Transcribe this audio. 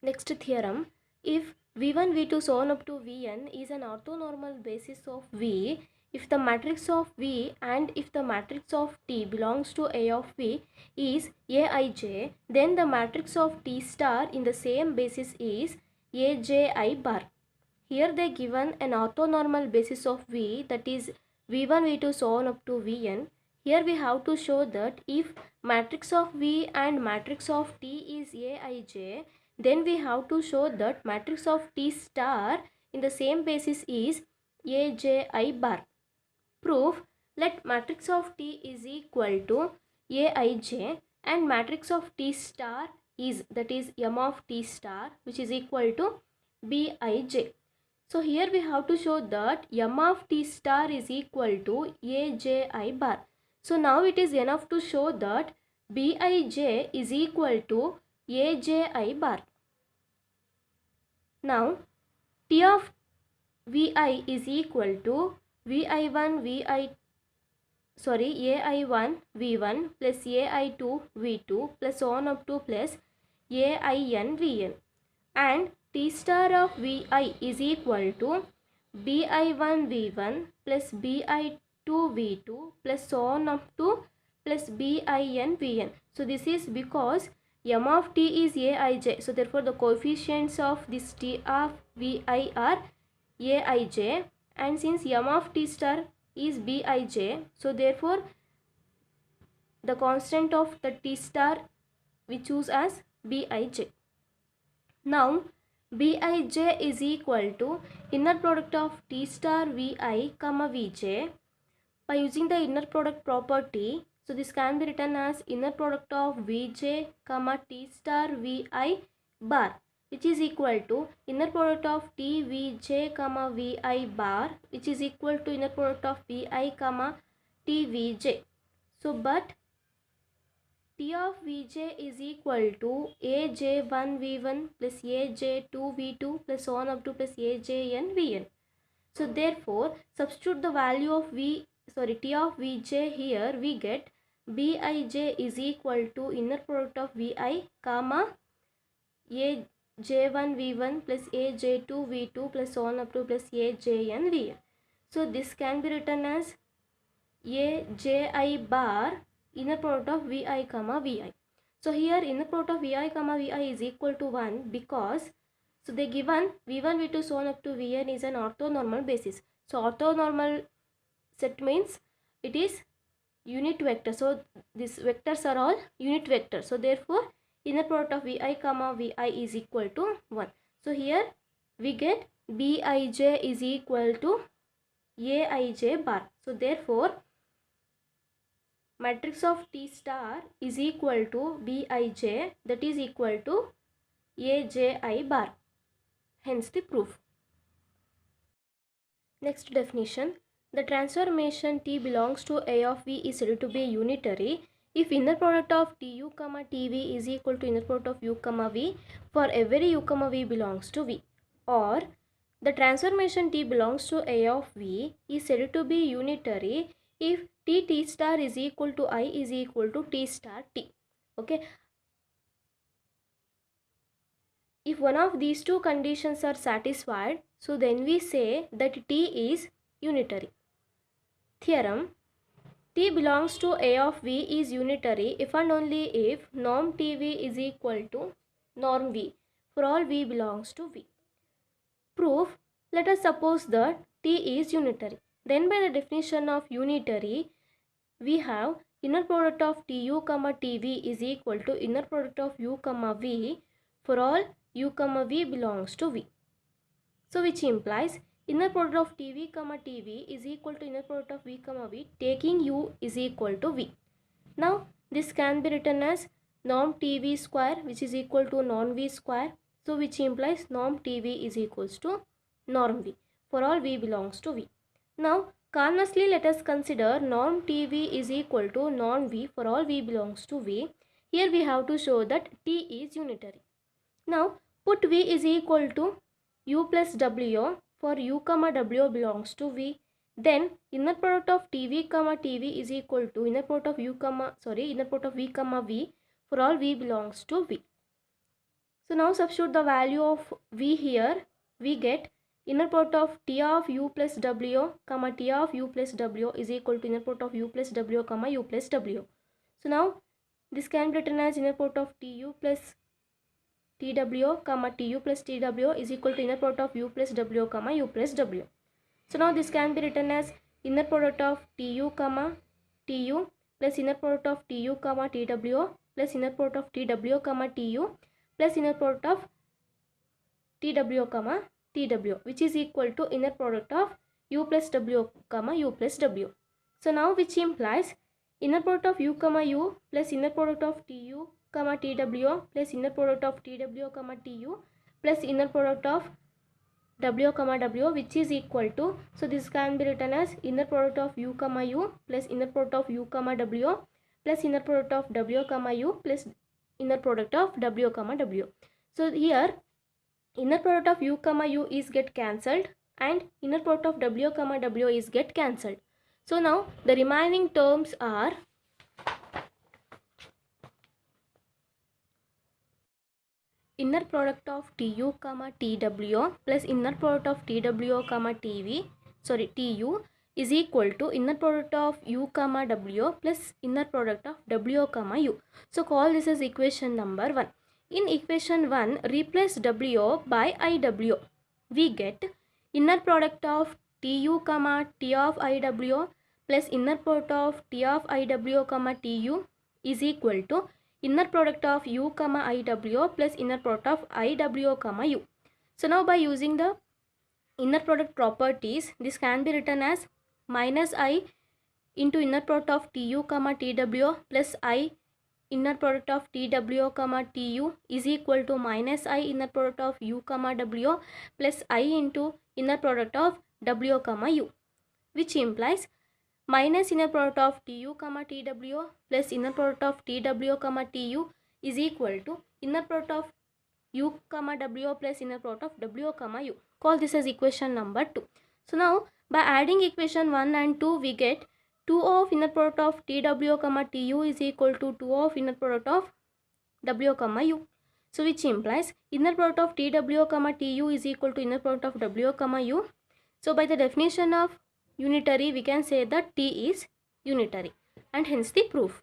Next theorem, if V1, V2 so on up to Vn is an orthonormal basis of V, if the matrix of V and if the matrix of T belongs to A of V is Aij, then the matrix of T star in the same basis is Aj bar. Here they given an orthonormal basis of V, that is V1, V2 so on up to Vn. Here we have to show that if matrix of V and matrix of T is Aij, then we have to show that matrix of T star in the same basis is Aj bar. Proof, let matrix of T is equal to Aij and matrix of T star is, that is M of T star, which is equal to Bij. So here we have to show that M of T star is equal to Aj bar. So now it is enough to show that Bij is equal to Aj bar. Now T of Vi is equal to Ai1 V1 plus Ai2 V2 plus on up to plus Ain Vn, and T star of Vi is equal to Bi1 V1 plus Bi2 V2 plus on up to plus Bin Vn. So this is because M of T is Aij. So therefore the coefficients of this T of Vi are Aij, and since M of T star is Bij, so therefore the constant of the T star we choose as Bij. Now Bij is equal to inner product of T star Vi comma Vj. By using the inner product property, so this can be written as inner product of Vj comma T star Vi bar, which is equal to inner product of T Vj comma Vi bar, which is equal to inner product of Vi comma T Vj. So but T of Vj is equal to Aj1 V1 plus Aj2 V2 plus on up to plus Ajn Vn. So therefore substitute the value of T of Vj here, we get Bij is equal to inner product of Vi comma Aj1 V1 plus Aj2 V2 plus on up to plus Ajn Vn. So this can be written as Aj bar inner product of Vi comma Vi. So here inner product of Vi comma Vi is equal to 1 because so they given V1 V2 so on up to Vn is an orthonormal basis. So orthonormal set means it is unit vector. So these vectors are all unit vectors. So therefore inner product of Vi comma Vi is equal to 1. So here we get Bij is equal to Aij bar. So therefore matrix of T star is equal to Bij, that is equal to Aj bar. Hence the proof. Next definition. The transformation T belongs to A of V is said to be unitary if inner product of Tu comma Tv is equal to inner product of U comma V for every U comma V belongs to V, or the transformation T belongs to A of V is said to be unitary if T star is equal to I is equal to T star T. Okay. If one of these two conditions are satisfied, so then we say that T is unitary. Theorem. T belongs to A of V is unitary if and only if norm Tv is equal to norm V for all V belongs to V. Proof. Let us suppose that T is unitary. Then by the definition of unitary, we have inner product of Tu comma Tv is equal to inner product of U comma V for all U comma V belongs to V. So which implies inner product of Tv comma Tv is equal to inner product of V comma V taking U is equal to V. Now this can be written as norm Tv square, which is equal to norm V square. So which implies norm Tv is equals to norm V for all V belongs to V. Now conversely, let us consider norm Tv is equal to norm V for all V belongs to V. Here we have to show that T is unitary. Now put V is equal to U plus W for U comma W belongs to V. Then inner product of Tv comma Tv is equal to inner product of inner product of V comma V for all V belongs to V. So now substitute the value of v here. We get inner product of t of u plus w comma t of u plus w is equal to inner product of u plus w comma u plus w. So now this can be written as inner product of tu plus tw comma tu plus tw is equal to inner product of u plus w comma u plus w. So now this can be written as inner product of tu comma tu plus inner product of tu comma tw plus inner product of tw comma tu plus inner product of tw comma tw, which is equal to inner product of u plus w comma u plus w. So now which implies inner product of u comma u plus inner product of tu comma tw plus inner product of tw comma tu plus inner product of w comma w, which is equal to, so this can be written as inner product of u comma u plus inner product of u comma w plus inner product of w comma u plus inner product of w comma w. So here inner product of u comma u is get cancelled and inner product of w comma w is get cancelled. So now the remaining terms are inner product of tu comma tw plus inner product of tw comma tu is equal to inner product of u comma w plus inner product of w comma u. So call this as equation number 1. In equation 1, replace w by iw. We get inner product of tu comma t of iw plus inner product of t of iw comma tu is equal to inner product of u comma iw plus inner product of iw comma u. So now by using the inner product properties, this can be written as minus I into inner product of tu comma tw plus I inner product of tw comma tu is equal to minus I inner product of u comma w plus I into inner product of w comma u, which implies minus inner product of tu comma tw plus inner product of tw comma tu is equal to inner product of u comma w plus inner product of w comma u. Call this as equation number 2. So now by adding equation 1 and 2, we get 2 of inner product of tw comma tu is equal to 2 of inner product of w comma u. So which implies inner product of tw comma tu is equal to inner product of w comma u. So by the definition of unitary, we can say that t is unitary, and hence the proof.